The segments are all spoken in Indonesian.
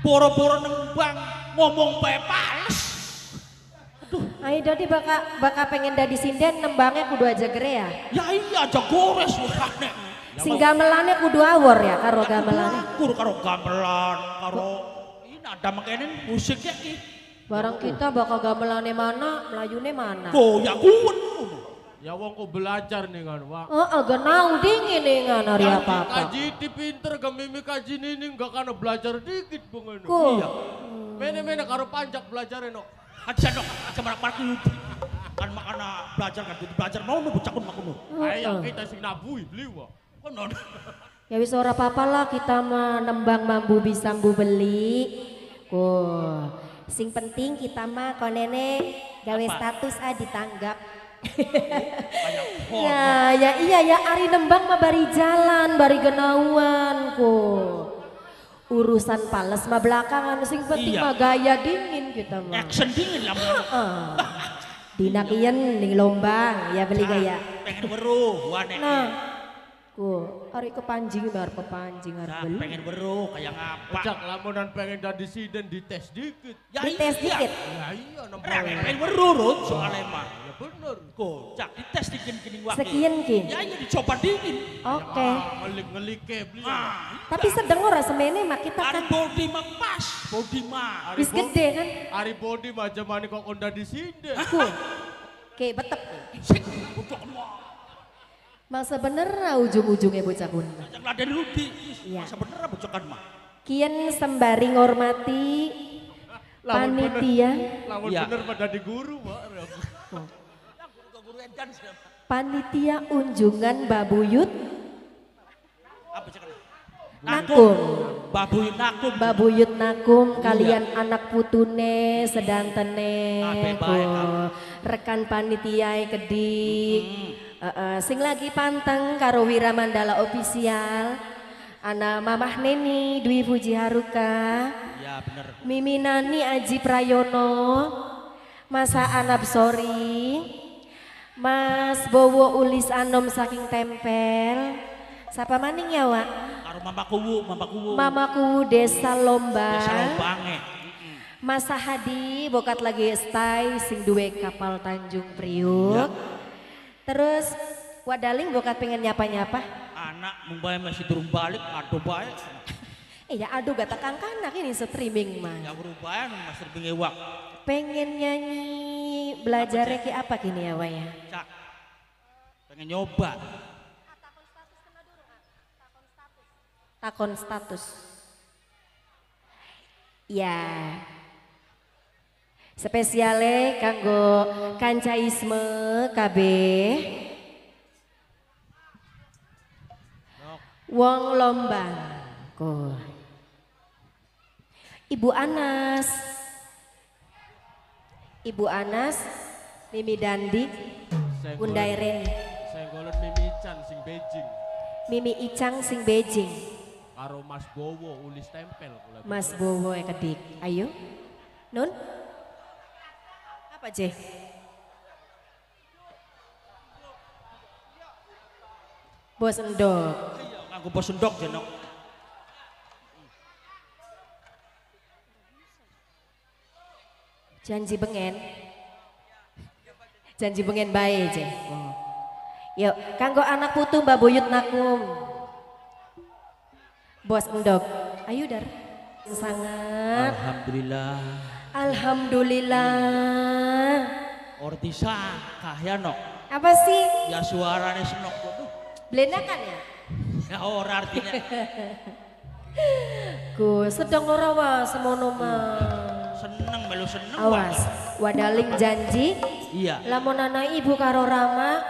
Boro-boro nembang ngomong bae pales. Ayo dadi baka pengen dadi sinden nembangnya kudu aja gere ya. Ya iya aja gores urane. Sing gamelannya kudu awor ya karo gamelannya. Karo gamelan, karo ini ada makenen musiknya ki. Barang kita bakal gamelannya mana, melayune mana. Kok ya kuwen. Ya wong kok belajar nih kan, Wak. Agak nau dingin nih ngan hari apa-apa. Kaji di pinter mimi kaji ini enggak karena belajar dikit bunga. Iya. Mene karo panjak belajar no. Aja dong, aja marak-marak yudi. Kan makana belajar kan belajar mau bocakun makuno. Ayo kita sing nabui beli Wak. Kono. Ya wis ora apa-apa lah kita mah nembang mambu bisa mbu beli. Sing penting kita mah konene gawe status ditanggap. Nah ya iya ya ari nembang mah bari jalan bari genauan urusan pales mah belakangan sing penting mah gaya dingin kita mah Action dingin lah. dina kian ning lombang ya beli gaya pengen weruh wane. Nah ari kepanjing bar pepanjing arep beli pengen weruh kayak ngapa. Ojak lamunan pengen dadi siden dites dikit. Ya dites dikit. Ya iya nembang. Pengen weruh Rut soalnya mah. Ya bener. Kocak dites dingin kini wakil. Sekian ki. Ya iya dicoba dingin. Oke. Ngelik-ngelik beli. Tapi sedeng ora semene mah kita Ari kan body mah pas, body mah. wis gede kan. Ari body macam mana kok konda di sini. Oke, betep. Sik butuh mah. Masa bener ujung-ujungnya bocah kuning. Yang ada di Rudi. Iya. Masa bener bocokan mah. Kian sembari ngormati panitia. Lamun Iya. bener pada di guru, Pak. Guru edan siapa? Panitia unjungan Babuyut Apa cakap? Nakum. Babuyut Nakum. Babuyut Nakum kalian anak putune sedantene rekan panitia kedik. Sing lagi panteng karo Wiramandala official. Ana Mamah Neni Dwi Puji Haruka. Ya bener. Mimi Nani Aji Prayono. Masa Anab Sori. Mas Bowo Ulis Anom saking tempel. Siapa maning ya Wak? Karo Mama Kuwu. Mamaku Desa Lomba. Desa Lombange. Masa Hadi bokat lagi stay sing duwe kapal Tanjung Priuk. Terus Wadaling bokat pengen nyapa-nyapa. Anak mumbai masih turun balik, aduh baik. Ya aduh gak tekang kanak ini streaming mah. Ya berubah masih bengewak. Pengen nyanyi belajarnya kayak apa kini ya Wak ya? Cak. Pengen nyoba. Takon status. Ya. Spesiale kanggo kancaisme KB. Wong Lombang. Ibu Anas. Ibu Anas, Mimi Dandi, Bunda Irene. Saya golon Mimi Chan sing Beijing. Mimi Icang sing Beijing. Karo Mas Bowo ulis tempel. Mas Bowo kedik. Ayo. Nun. Apa Je? Bos endok. Aku bos endok jenok. Janji bengen. Janji bengen bae Je. Yuk, kanggo anak putu Mbak Buyut Nakum. Bos endok. Ayo Dar. Sangat. Alhamdulillah. Alhamdulillah. Ortisa kahyano. Apa sih? Ya suaranya senok tuh. Blendakan ya? Ya ora artinya. Sedang ora wa semono mah. Seneng melu seneng. Awas, Wadaling janji. Iya. Lamun anak ibu karo Rama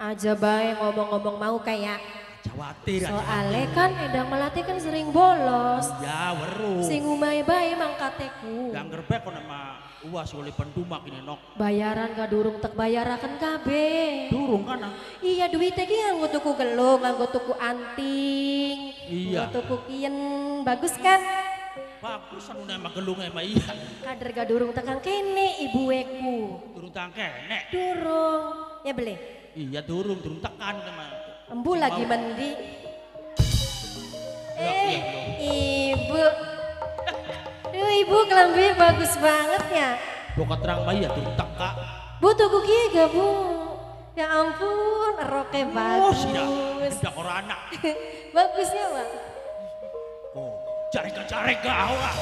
aja bae ngomong-ngomong mau kayak Khawatir. soale kan Edang Melati kan sering bolos. Ya weruh. Sing umai bae mangkateku. Gangger bae kono mah uas oleh pendumak ini nok. Bayaran ka durung tek bayaraken kabeh. Durung kan? Iya duitnya ki nganggo tuku gelung, nganggo tuku anting. Iya. Nganggo tuku kien bagus kan? Bagus anu nama gelung emang iya. Kader ga durung tekan kene ibueku. Durung tangke nek. Durung. Ya beli. Iya durung tekan emang. Embu lagi mandi. Ya, iya, Ibu. Ibu kelambi bagus banget ya. Bokat terang bayi ya tutak kak. Bu tuku kieu gak Bu? Ya ampun, roke Oh bagus. sih dah orang anak. Bagusnya Pak. Oh, careka wah.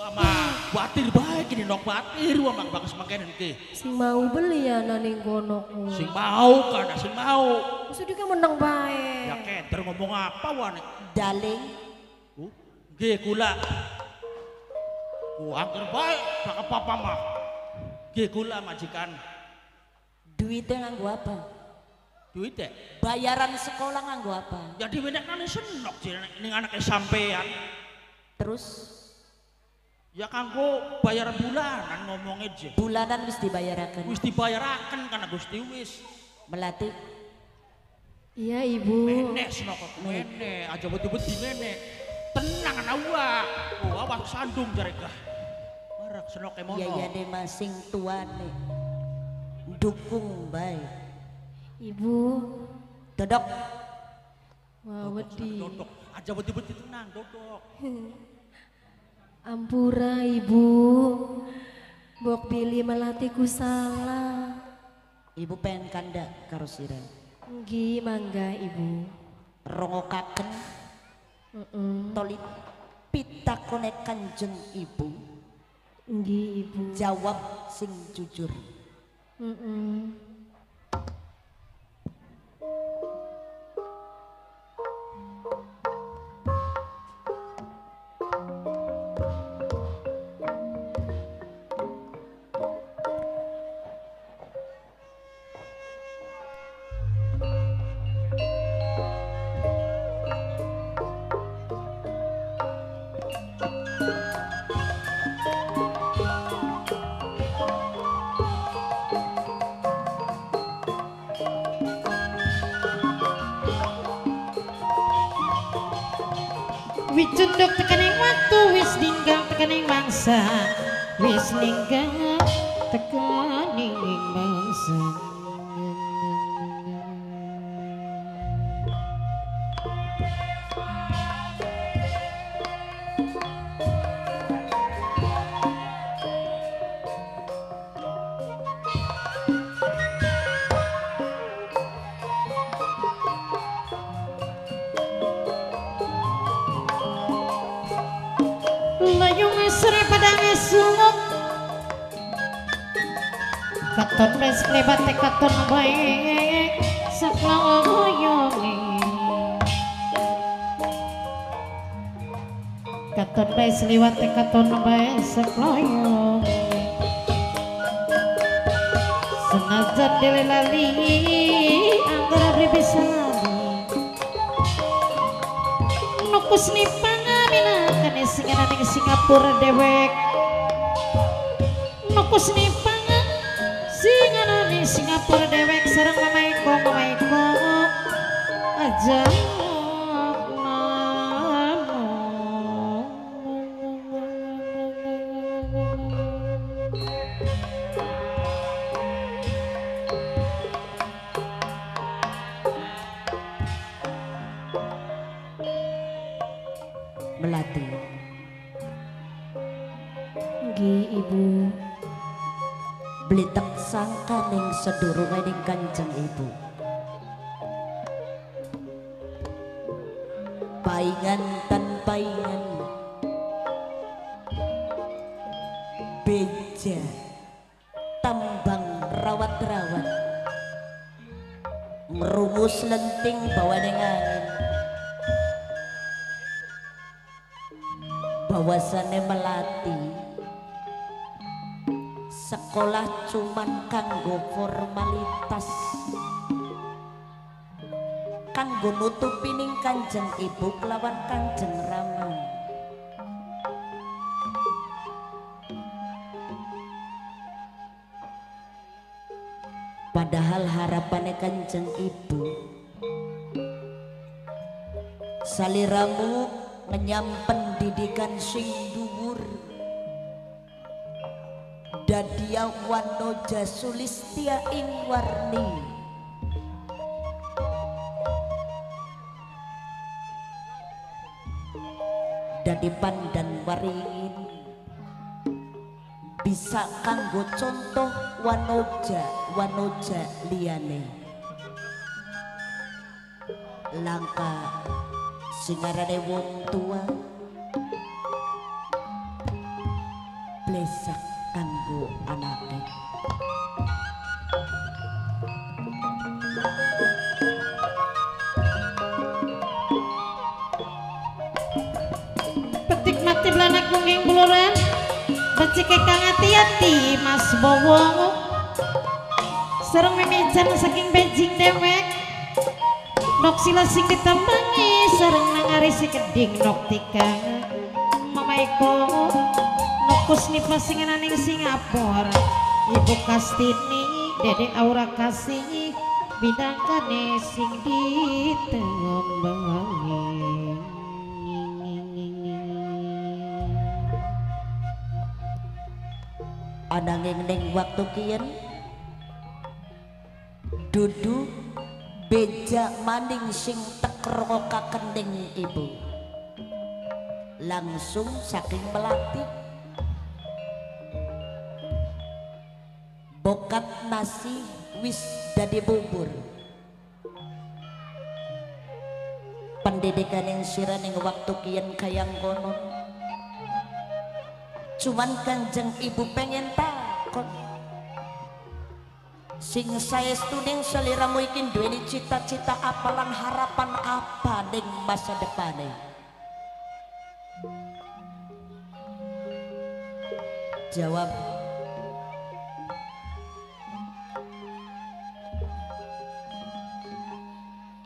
Wah mah batir baik ini nok batir wah mah bagus mangkenen ke. Sing mau beli ya naning kono. Sing mau kana sing mau. Sudah kan menang bae. Ya kenter ngomong apa wah nih? Daling, Ge kula. Angker baik sak apa mah. Ge kula majikan. duitnya nganggo apa? Duit ya? Bayaran sekolah nganggo apa? Jadi benek nane senok sih ning anake sampean. Terus Ya kanggo bayaran bulanan ngomongnya aja. bulanan wis dibayarakan. Wis dibayaraken kana Gusti wis. Melati Iya Ibu. Menek senok menek aja beti-beti menek. Tenang ana wa. Oh awas sandung jareka. Marak senok emono. iya deh masing tuane. Dukung bae. Ibu. Dodok Wah wedi. Dodok aja beti-beti tenang dodok. Ampura Ibu. Bok pilih melatiku salah. ibu pengen kanda karo sira. Nggih mangga Ibu. Rongokaken toli pitakone Kanjeng Ibu. Nggih Ibu. Jawab sing jujur. Wicunduk tekaning waktu wis ninggal tekaning mangsa wis ninggal tekaning mangsa layung sore padang sungguh katon wis lebat katon bae sakloyonge katon wis liwat katon bae sakloyonge senajan dilelali anggara bribisani nukus nipang minakan singanan ing Singapura dewek nukus nipang singanan ing Singapura dewek sareng mamaiko aja Melati Nggih Ibu. blitek sangka ning sedurunge Kanjeng Ibu. Paingan tan paingan beja tambang rawat-rawat ngerumus lenting bawaning angin bahwasane Melati sekolah cuman kanggo formalitas kanggo nutupi ning Kanjeng Ibu kelawan Kanjeng Rama. Padahal harapannya Kanjeng Ibu saliramu ngenyam pendidikan sing dhuwur dadia wanoja sulistia ing warni dadi pandan waringin bisa kanggo contoh wanoja liyane. Langka singarane wong tua blesak kanggo anake. Petik mati belanak mungking buluran becik kang hati-hati Mas Bowo sereng memican saking bejing dewek nok sila sing ditambangi sereng nangari si keding nok tikang mamaiko nok kusnipa singenaning Singapura Ibu Kastini Dede Aura kasih bidangkane sing ditambangi. Ananging ning waktu kiyen dudu beja maning sing tekro kakending ibu langsung saking Melati bokat nasi wis dadi bubur. Pendidikan yang siraning waktu kian kayang konon cuman Kanjeng ibu pengen takon sing saestu ning seliramu iki duweni cita-cita apa lan harapan apa ning masa depane. Jawab,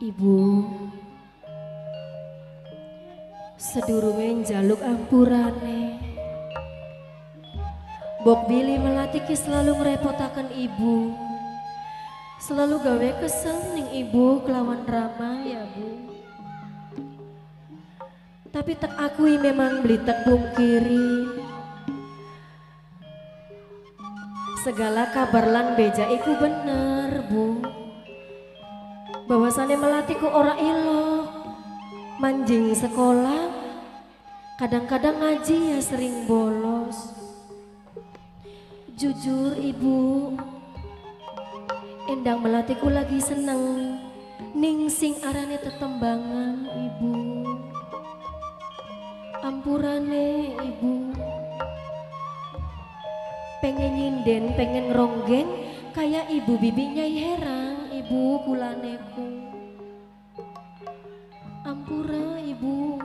Ibu, sedurunge njaluk ampurane. Bok Billy Melati ki selalu ngerepotaken ibu. Selalu gawe kesel ning ibu kelawan drama ya Bu. Tapi tak akui memang beli tak pungkiri. Segala kabar lan beja iku bener Bu. Bahwasane Melati ku ora ilok. Manjing sekolah, kadang-kadang ngaji ya sering bolos. Jujur ibu, endang Melatiku lagi seneng ning sing arane tetembangan ibu. Ampurane ibu, pengen nyinden, pengen ngeronggen kayak ibu bibi Nyai Herang ibu kulaneku. Ampura ibu.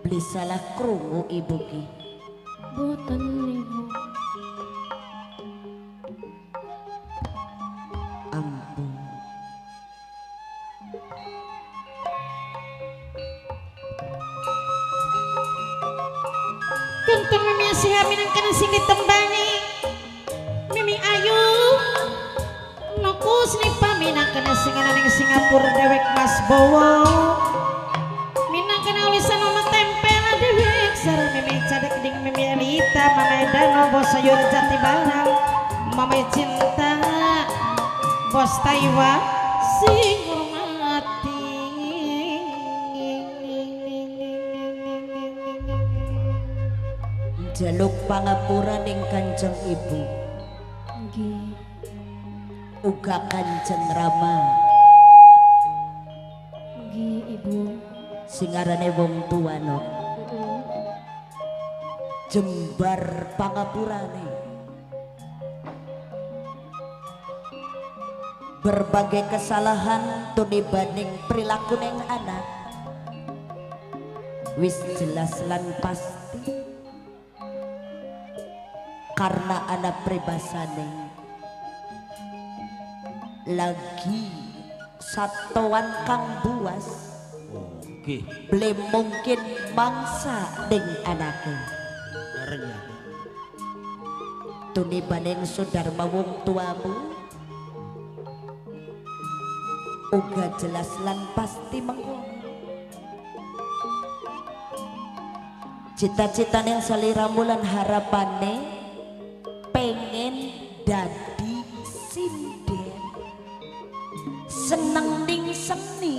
Beli salah krungu ibu ki. Boten ibu. Ampun. Kuntun mimi siha minangkan sing ditembangi Mimi ayu Nokus ni paminangkan singaning Singapura dewek Mas Bowo minangkan ulisan nama tempel dewek sareng mimi cadek ding mimi Elita Mama Dano bos sayur jati barang Mama cinta bos Taiwan sing hormati. Jaluk pangapura ning Kanjeng ibu. Nggih. Uga Kanjeng Rama. Nggih ibu. Sing arane wong tuwa no. Jembar pangapurane. Berbagai kesalahan tunibaning perilaku ning anak. Wis jelas lan pasti. Karena anak pribasane lagi satuan kang buas Oke, belum mungkin mangsa ding anake bareng ya. tunibaning Sudarma wong tuamu uga jelas lan pasti mengkono cita-citane saliramu lan harapane pengen dadi sinden seneng ning seni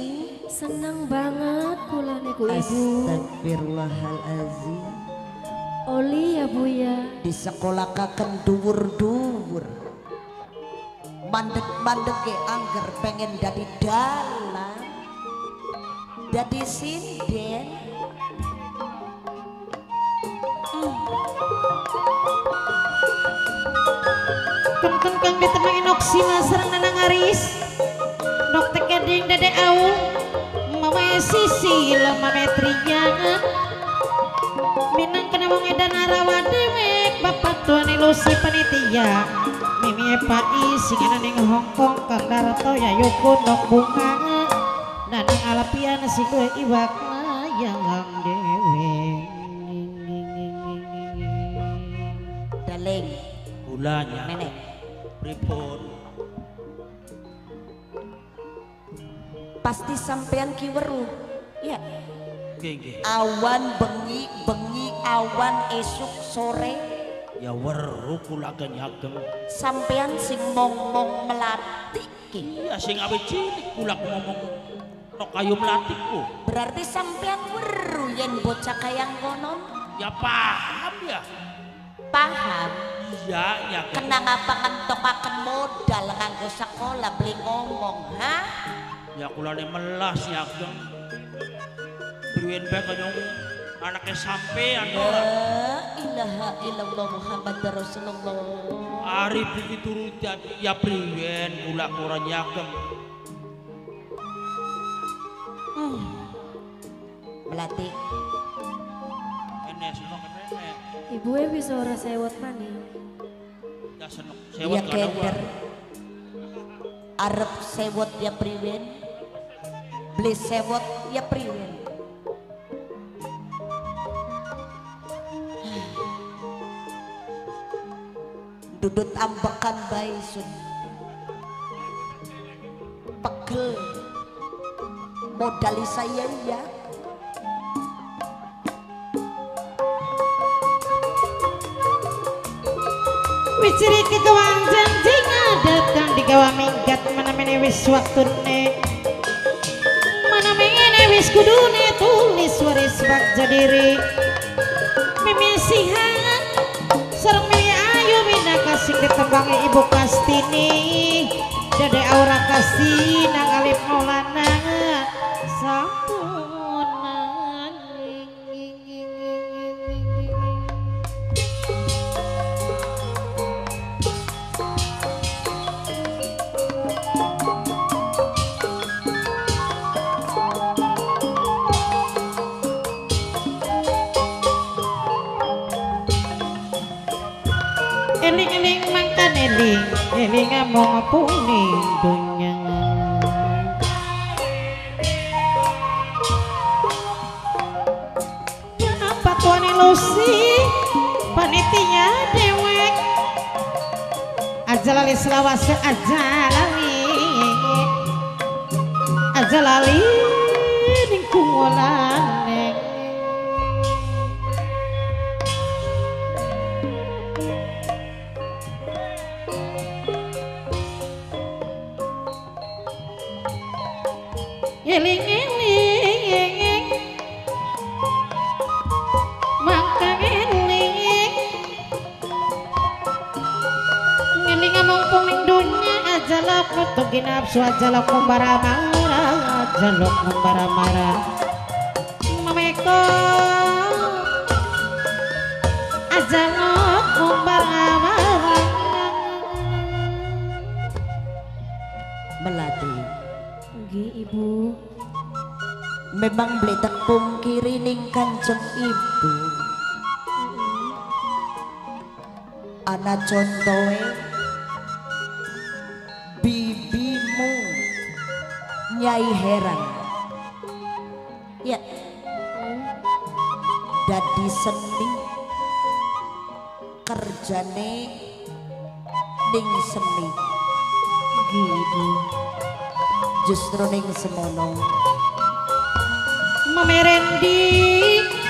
Senang banget kula niku Ibu. Astagfirullahalazim. Oli ya Bu ya. Di sekolah kaken dhuwur-dhuwur. Mandek-mandeke angger pengen dadi dalang. Dadi sinden. Kun kang ditemangin oksima sareng nanang aris. Dok tekeding dede au. Mama sisi lama metriangan. Minang kena wong edan arawa dewek. Bapak tuan ilusi panitia. Mimi pai singana ning Hongkong kang Darto ya yukun nok bunga. Nanang alapian si kue iwak layang dewek. Daleng Gulanya. nenek. Pripun. Pasti sampean ki weruh. Ya. Nggih. Awan bengi awan esuk sore. Ya weruh kula ageng. Sampean sing mong-mong melatih ki. Ya sing awet cilik kula ngomong nok kayu melatihku. Berarti sampean weruh yen bocah kayang konon. Ya paham ya. Paham. Iya ya. Kena ngapa ngentokaken modal nganggo sekolah beli ngomong, ha? Ya kula ne melas ya ageng. Priwen bae kanyong anaknya sampean ora. La ilaha illallah Muhammad Rasulullah. Ari dituruti ya priwen kula ora nyagem. Melatih. Ene senok ene. Ibu bisa ora sewot maning. Ya senok Ya sewot kana keder. Arep sewot ya priwen. Beli sewot ya priwen. Dudut ambekan bae sun. Pegel. Modali saya ya. Wiciri kegawang janjing datang di gawa minggat mana mene wis waktune mana mene wis kudune tulis waris bakja diri mimisihan sareng mimi ayu mina kasih ditembangi ibu Kastini dede aura kasih nang alif maulana sampunan. Eling-eling mangkan eling among ngapuni dunya. Ya apa tuan ilusi panitia dewek aja lali selawase aja lali ning kuwolane. Eling-eling mangka eling ngeling mumpung ning dunya ajalok nutugi nafsu ajalok membara marah ajalok membara marah mameko ajalok membara marah. Melatih. Nggih Ibu. Memang bletek pungkiri ning kanjeng ibu. Ana contohe bibimu Nyai Heran. Ya. Dadi seni kerjane ning seni. Nggih Ibu. Justru ning semono. Memerendi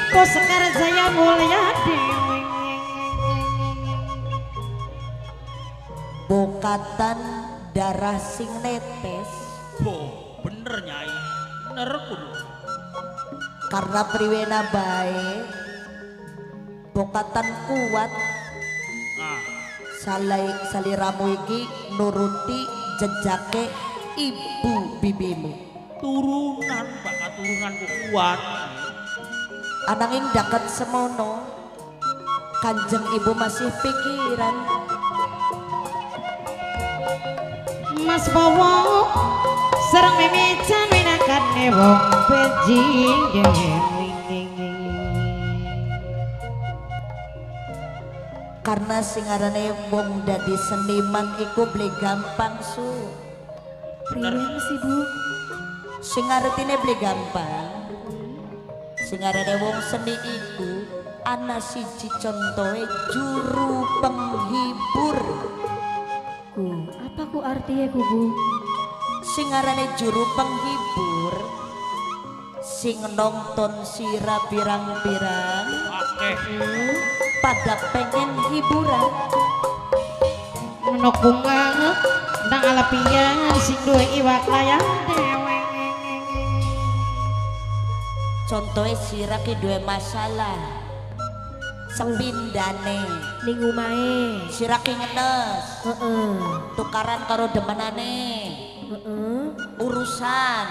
ko Sekar Jaya Mulyadi Bokatan darah sing netes. Boh, bener Nyai. Bener kudu. Karena priwena bae bokatan kuat Nah, saliramu iki nuruti jejake ibu bibimu. turunan bakal turunanku kuat. Ananging daket semono kanjeng ibu masih pikiran. Mas Bowo sareng mimican minakan wong bejing Karena singarane wong dadi seniman iku beli gampang su. Priwen sih Bu? Sing artine beli gampang. Singarane wong seni iku ana siji contohe juru penghibur. Apa ku artinya ku Bu? Singarane juru penghibur sing nonton sira pirang-pirang Oke. pada pengen hiburan. menok bunga ndang alapian sing duwe iwak layang dewe Contohnya sira ki duwe masalah sepindane Ning omahe. sira ki ngenes Heeh. tukaran karo demenane Heeh. urusan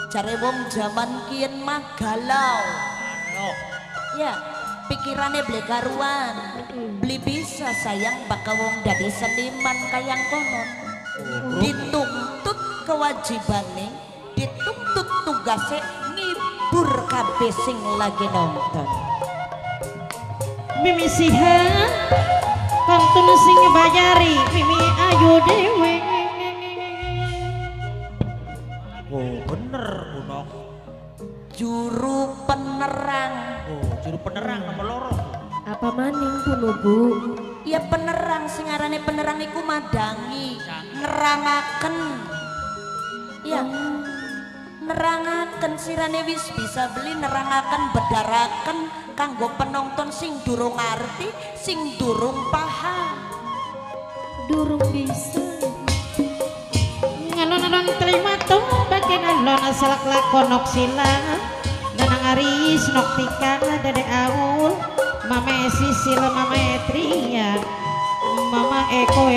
jare wong jaman kiyen mah galau Ayo. ya pikirannya beli karuan beli bisa sayang bakal wong dadi seniman kayang konon dituntut kewajibannya dituntut tugasnya ngibur kabeh sing lagi nonton. mimi sihan kantun sing bayari mimi ayu dewe Oh, bener Bunok. Juru penerang Oh, juru penerang nomor loro. Apa maning kuno Bu? ya penerang sing arane penerang iku madangi nerangaken ya nerangaken sirane wis bisa beli nerangaken bedaraken kanggo penonton sing durung ngerti sing durung paham. Durung bisa. ngalon-alon terima tuh bagian alon asalak lakonok sila danang aris noktika dede aul mama sisil mama etria mama eko